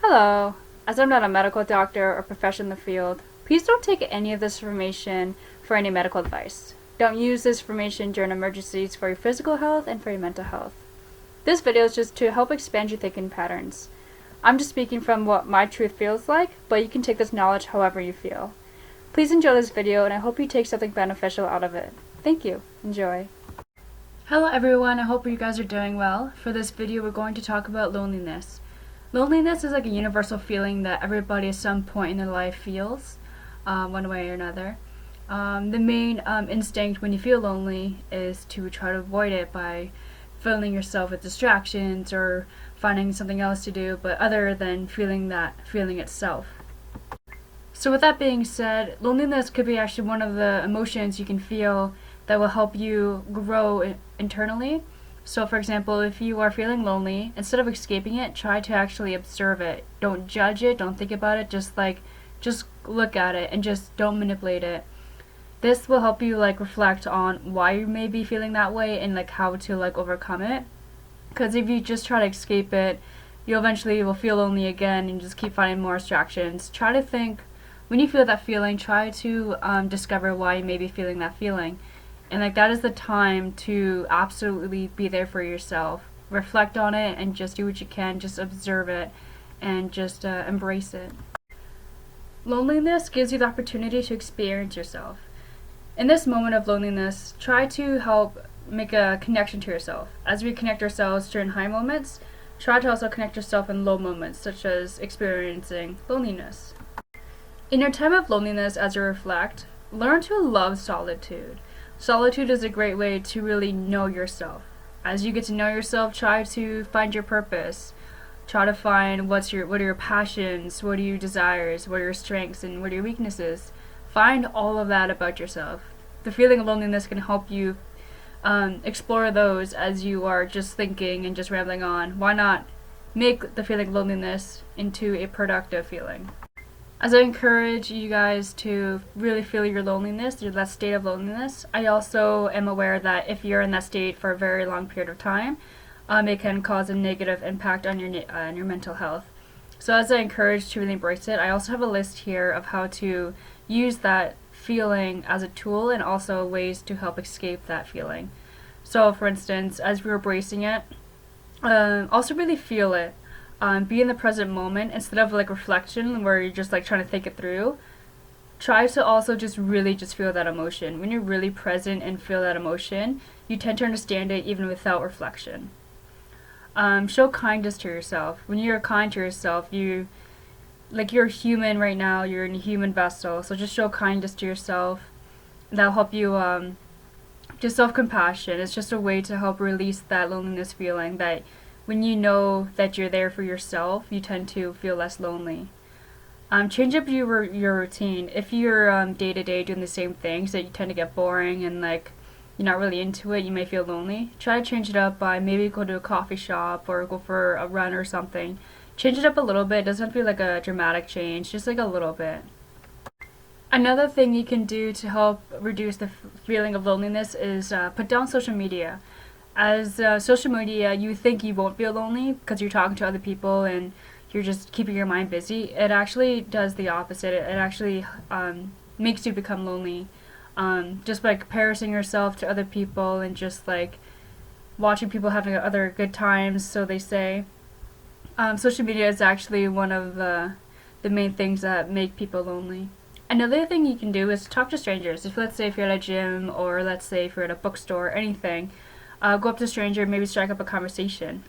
Hello. As I'm not a medical doctor or professional in the field, please don't take any of this information for any medical advice. Don't use this information during emergencies for your physical health and for your mental health. This video is just to help expand your thinking patterns. I'm just speaking from what my truth feels like, but you can take this knowledge however you feel. Please enjoy this video and I hope you take something beneficial out of it. Thank you. Enjoy. Hello everyone, I hope you guys are doing well. For this video we're going to talk about loneliness. Loneliness is like a universal feeling that everybody at some point in their life feels, one way or another. The main instinct when you feel lonely is to try to avoid it by filling yourself with distractions or finding something else to do, but other than feeling that feeling itself. So with that being said, loneliness could be actually one of the emotions you can feel that will help you grow internally. So for example, if you are feeling lonely, instead of escaping it, try to actually observe it. Don't judge it, don't think about it, just look at it and just don't manipulate it. This will help you reflect on why you may be feeling that way and how to overcome it. Because if you just try to escape it, you eventually will feel lonely again and just keep finding more distractions. Try to think, when you feel that feeling, try to discover why you may be feeling that feeling. And that is the time to absolutely be there for yourself. Reflect on it and just do what you can. Just observe it and just embrace it. Loneliness gives you the opportunity to experience yourself. In this moment of loneliness, try to help make a connection to yourself. As we connect ourselves during high moments, try to also connect yourself in low moments, such as experiencing loneliness. In your time of loneliness, as you reflect, learn to love solitude. Solitude is a great way to really know yourself. As you get to know yourself, try to find your purpose. Try to find what are your passions, what are your desires, what are your strengths, and what are your weaknesses. Find all of that about yourself. The feeling of loneliness can help you explore those as you are just thinking and just rambling on. Why not make the feeling of loneliness into a productive feeling? As I encourage you guys to really feel your loneliness, that state of loneliness, I also am aware that if you're in that state for a very long period of time, it can cause a negative impact on your mental health. So as I encourage to really embrace it, I also have a list here of how to use that feeling as a tool and also ways to help escape that feeling. So for instance, as we're embracing it, also really feel it. Be in the present moment instead of reflection where you're just trying to think it through. Try to also just really just feel that emotion. When you're really present and feel that emotion, you tend to understand it even without reflection. Show kindness to yourself. When you're kind to yourself, you're human right now, you're in a human vessel, so just show kindness to yourself. That'll help you, just self-compassion. It's just a way to help release that loneliness feeling, that when you know that you're there for yourself, you tend to feel less lonely. Change up your routine. If you're day to day doing the same things that you tend to get boring and you're not really into it, you may feel lonely. Try to change it up by maybe go to a coffee shop or go for a run or something. Change it up a little bit. It doesn't feel like a dramatic change, just a little bit. Another thing you can do to help reduce the feeling of loneliness is put down social media. As social media, you think you won't feel lonely because you're talking to other people and you're just keeping your mind busy. It actually does the opposite. It actually makes you become lonely. Just by comparing yourself to other people and just watching people having other good times, so they say. Social media is actually one of the main things that make people lonely. Another thing you can do is talk to strangers. Let's say if you're at a gym or let's say if you're at a bookstore or anything, go up to a stranger and maybe strike up a conversation.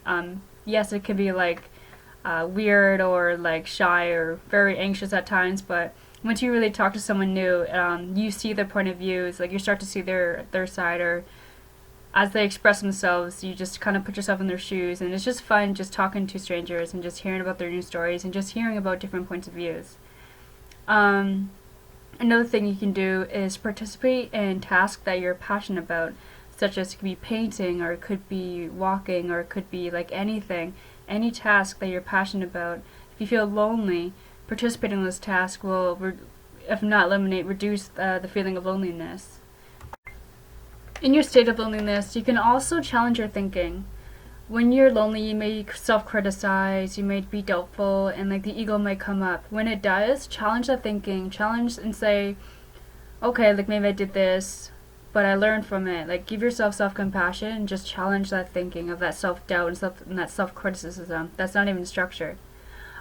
Yes, it can be weird or shy or very anxious at times, but once you really talk to someone new, you see their point of views, you start to see their side, or as they express themselves, you just kind of put yourself in their shoes, and it's just fun just talking to strangers and just hearing about their new stories and just hearing about different points of views. Another thing you can do is participate in tasks that you're passionate about, such as it could be painting, or it could be walking, or it could be anything, any task that you're passionate about. If you feel lonely, participating in this task will, if not eliminate, reduce the feeling of loneliness. In your state of loneliness, you can also challenge your thinking. when you're lonely, you may self-criticize, you may be doubtful, and like the ego might come up. When it does, challenge that thinking, challenge and say, okay, like maybe I did this, but I learned from it. Like give yourself self-compassion and just challenge that thinking of that self-doubt and that self-criticism. That's not even structure.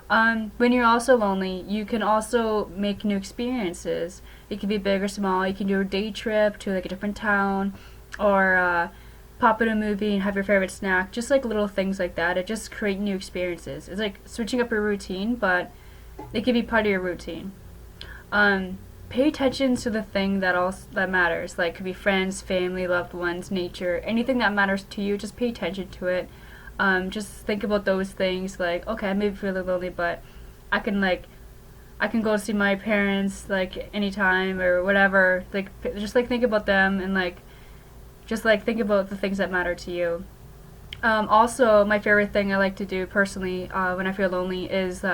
When you're also lonely, you can also make new experiences. It can be big or small. You can do a day trip to like a different town, or pop in a movie and have your favorite snack. Just like little things like that. It just create new experiences. It's like switching up your routine, but it can be part of your routine. Pay attention to the thing that matters. Like, it could be friends, family, loved ones, nature, anything that matters to you. Just pay attention to it. Just think about those things. Like, okay, I may be feeling lonely, but I can go see my parents like anytime or whatever. Like, just like think about them and like just like think about the things that matter to you. Also, my favorite thing I like to do personally when I feel lonely is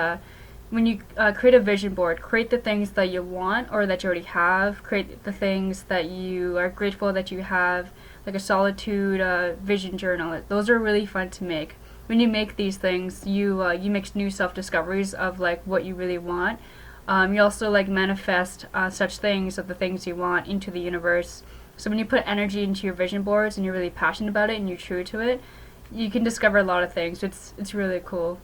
when you create a vision board. Create the things that you want or that you already have. Create the things that you are grateful that you have, like a solitude vision journal. Those are really fun to make. When you make these things, you make new self-discoveries of like what you really want. You also like manifest such things of the things you want into the universe. So when you put energy into your vision boards and you're really passionate about it and you're true to it, you can discover a lot of things. It's really cool.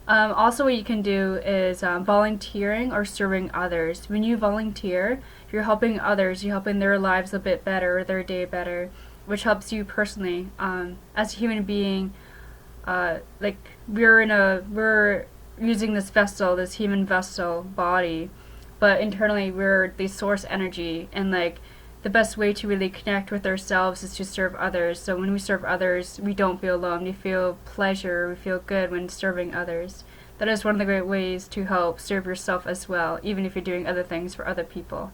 Also, what you can do is volunteering or serving others. When you volunteer, you're helping others. You're helping their lives a bit better, their day better, which helps you personally. As a human being, like we're using this vessel, this human vessel body, but internally we're the source energy, and like the best way to really connect with ourselves is to serve others. So when we serve others, we don't feel alone. We feel pleasure. We feel good when serving others. That is one of the great ways to help serve yourself as well, even if you're doing other things for other people.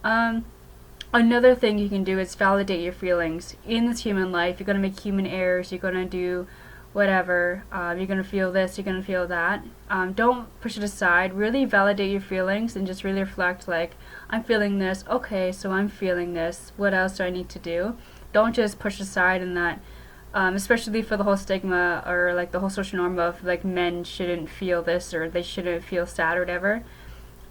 Another thing you can do is validate your feelings. In this human life, you're going to make human errors. You're going to do whatever. You're going to feel this. You're going to feel that. Don't push it aside. Really validate your feelings and just really reflect like, I'm feeling this. Okay, so I'm feeling this. What else do I need to do? Don't just push aside in that, especially for the whole stigma or like the whole social norm of like men shouldn't feel this or they shouldn't feel sad or whatever.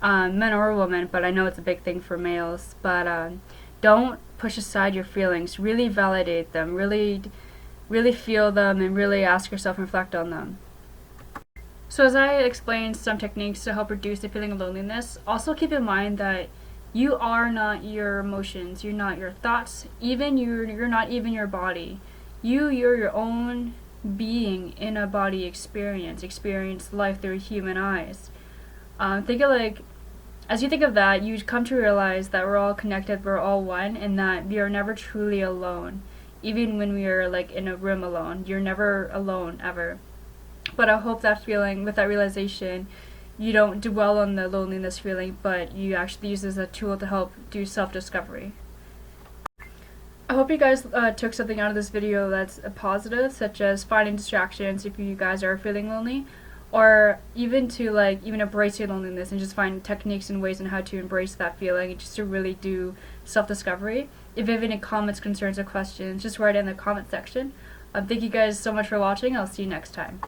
Men or women, but I know it's a big thing for males. But don't push aside your feelings. Really validate them. Really feel them and really ask yourself and reflect on them. So as I explained some techniques to help reduce the feeling of loneliness, also keep in mind that you are not your emotions, you're not your thoughts, even you're not even your body. You're your own being in a body experience life through human eyes. Think of like, as you think of that, you come to realize that we're all connected, we're all one, and that we are never truly alone. Even when we are like in a room alone, you're never alone ever. But I hope that feeling, with that realization, you don't dwell on the loneliness feeling, but you actually use it as a tool to help do self-discovery. I hope you guys took something out of this video that's a positive, such as finding distractions if you guys are feeling lonely, or even to like even embrace your loneliness and just find techniques and ways on how to embrace that feeling and just to really do self-discovery. If you have any comments, concerns, or questions, just write it in the comment section. Thank you guys so much for watching. I'll see you next time.